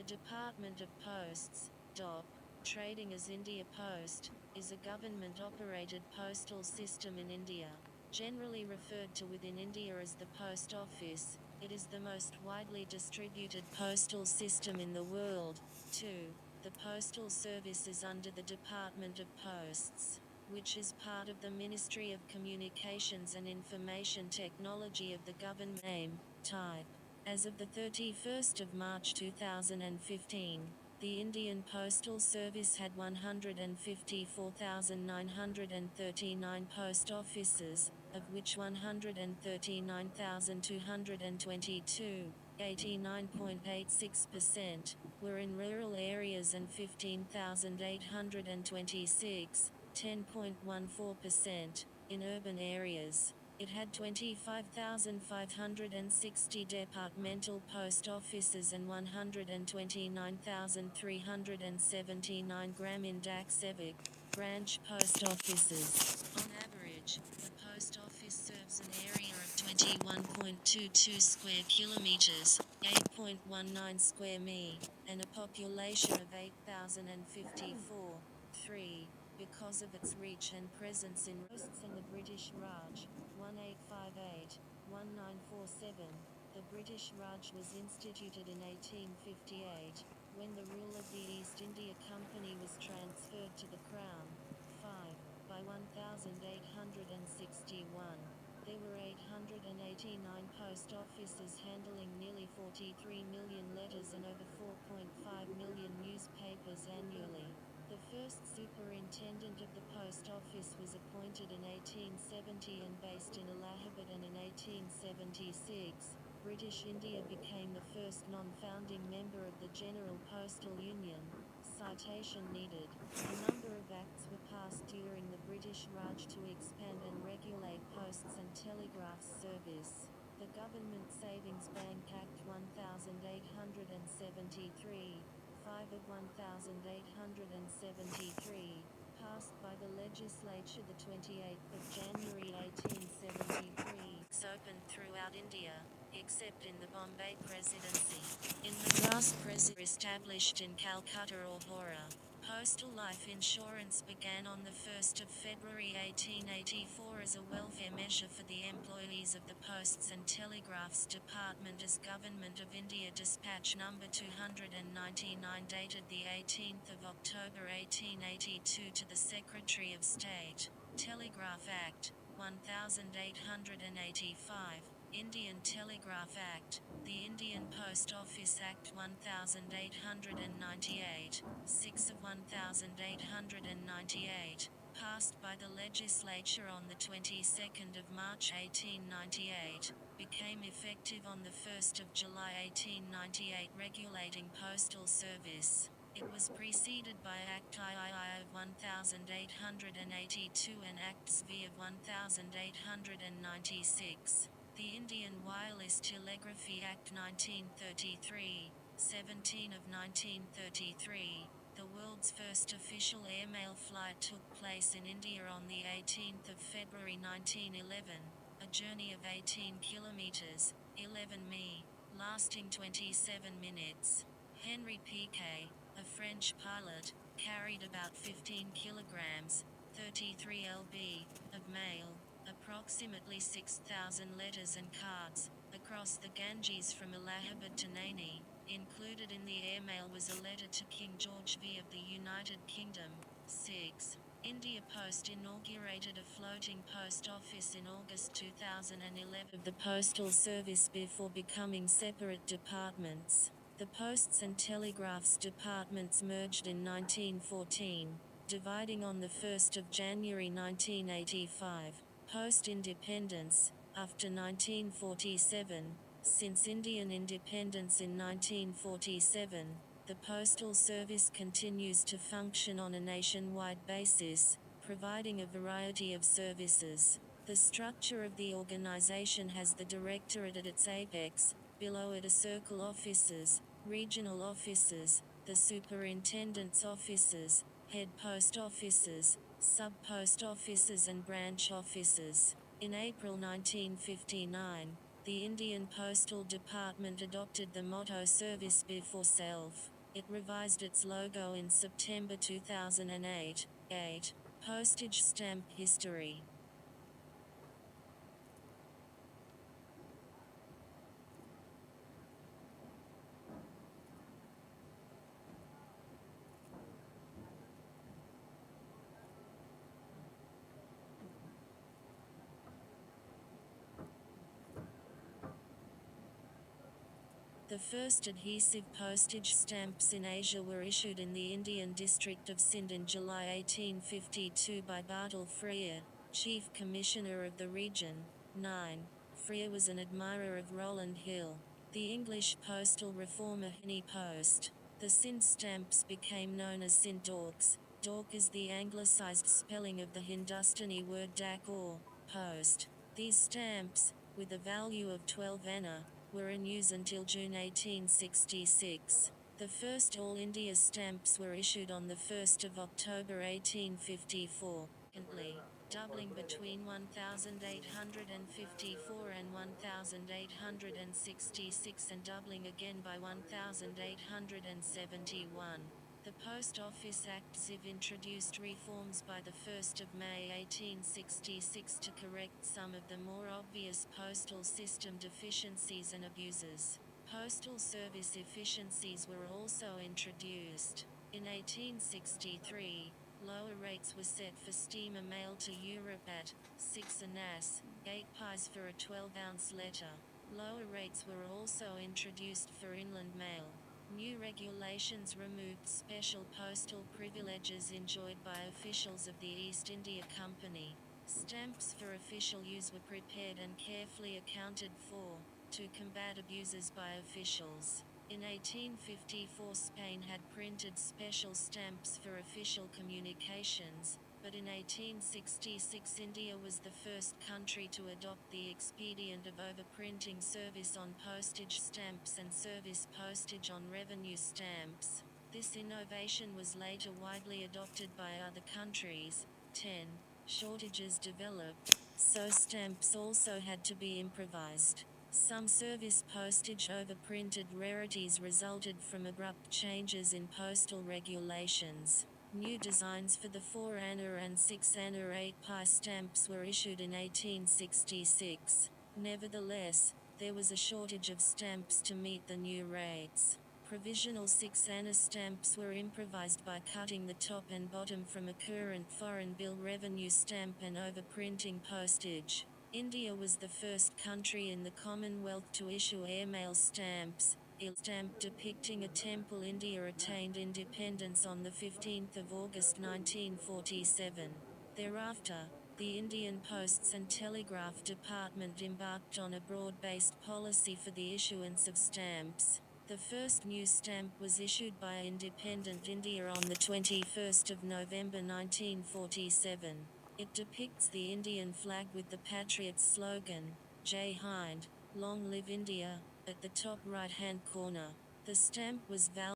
Department of Posts, DOP, trading as India Post, is a government-operated postal system in India. Generally referred to within India as the Post Office, it is the most widely distributed postal system in the world. 2. The Postal Service is under the Department of Posts, which is part of the Ministry of Communications and Information Technology of the government. Name, type. As of the 31st of March 2015, the Indian Postal Service had 154,939 post offices, of which 139,222, 89.86%, were in rural areas and 15,826, 10.14%, in urban areas. It had 25,560 departmental post offices and 129,379 Gramin Dak Sevak branch post offices. On average, the post office serves an area of 21.22 square kilometers, 8.19 square mi, and a population of 8,054. 3. Because of its reach and presence in posts in the British Raj, 1858-1947, the British Raj was instituted in 1858, when the rule of the East India Company was transferred to the Crown. 5. By 1861, there were 889 post offices handling nearly 43 million letters and over 4.5 million newspapers annually. The first superintendent of the post office was appointed in 1870 and based in Allahabad, and in 1876, British India became the first non-founding member of the General Postal Union. Citation needed. A number of acts were passed during the British Raj to expand and regulate posts and telegraphs service. The Government Savings Bank Act 1873, 5 of 1873, passed by the legislature the 28th of January 1873, opened throughout India, except in the Bombay Presidency. In Madras Presidency established in Calcutta or Howrah, postal life insurance began on the 1st of February 1884 as a welfare measure for the employees of the Posts and Telegraphs Department as Government of India Dispatch number 299 dated the 18th of October 1882 to the Secretary of State. Telegraph Act 1885, Indian Telegraph Act, the Indian Post Office Act 1898, 6 of 1898, passed by the legislature on the 22nd of March 1898, became effective on the 1st of July 1898 regulating postal service. It was preceded by Act III of 1882 and Acts V of 1896. The Indian Wireless Telegraphy Act 1933, 17 of 1933. The world's first official airmail flight took place in India on the 18th of February 1911, a journey of 18 kilometers, 11 mi, lasting 27 minutes. Henri Piquet, a French pilot, carried about 15 kilograms, 33 lb, of mail, approximately 6,000 letters and cards, across the Ganges from Allahabad to Naini. Included in the airmail was a letter to King George V of the United Kingdom. 6. India Post inaugurated a floating post office in August 2011 of the Postal Service before becoming separate departments. The Posts and Telegraphs departments merged in 1914, dividing on the 1st of January 1985. Post independence, after 1947. Since Indian independence in 1947, the Postal Service continues to function on a nationwide basis, providing a variety of services. The structure of the organization has the Directorate at its apex, below it are circle offices, regional offices, the superintendent's offices, head post offices, sub-post offices and branch offices. In April 1959, the Indian Postal Department adopted the motto Service Before Self. It revised its logo in September 2008. 8. Postage stamp history. The first adhesive postage stamps in Asia were issued in the Indian district of Sindh in July 1852 by Bartle Frere, Chief Commissioner of the region. 9. Frere was an admirer of Rowland Hill, the English postal reformer Henny Post. The Sindh stamps became known as Sindh Dorks. Dork is the anglicised spelling of the Hindustani word dak or post. These stamps, with a value of 12 anna, were in use until June 1866. The first All India stamps were issued on the 1st of October 1854, doubling between 1854 and 1866 and doubling again by 1871. The Post Office Act (ZIV) introduced reforms by the 1st of May 1866 to correct some of the more obvious postal system deficiencies and abuses. Postal service efficiencies were also introduced. In 1863, lower rates were set for steamer mail to Europe at 6 annas, 8 pies for a 12-ounce letter. Lower rates were also introduced for inland mail. New regulations removed special postal privileges enjoyed by officials of the East India Company. Stamps for official use were prepared and carefully accounted for, to combat abuses by officials. In 1854 Spain had printed special stamps for official communications, but in 1866 India was the first country to adopt the expedient of overprinting service on postage stamps and service postage on revenue stamps. This innovation was later widely adopted by other countries. 10. Shortages developed, so stamps also had to be improvised. Some service postage overprinted rarities resulted from abrupt changes in postal regulations. New designs for the 4 anna and 6 anna 8 pi stamps were issued in 1866. Nevertheless, there was a shortage of stamps to meet the new rates. Provisional 6 anna stamps were improvised by cutting the top and bottom from a current foreign bill revenue stamp and overprinting postage. India was the first country in the Commonwealth to issue airmail stamps. A stamp depicting a temple. India attained independence on the 15th of August 1947. Thereafter, the Indian Posts and Telegraph Department embarked on a broad-based policy for the issuance of stamps. The first new stamp was issued by Independent India on the 21st of November 1947. It depicts the Indian flag with the Patriots slogan, Jai Hind, Long Live India, at the top right-hand corner. The stamp was valued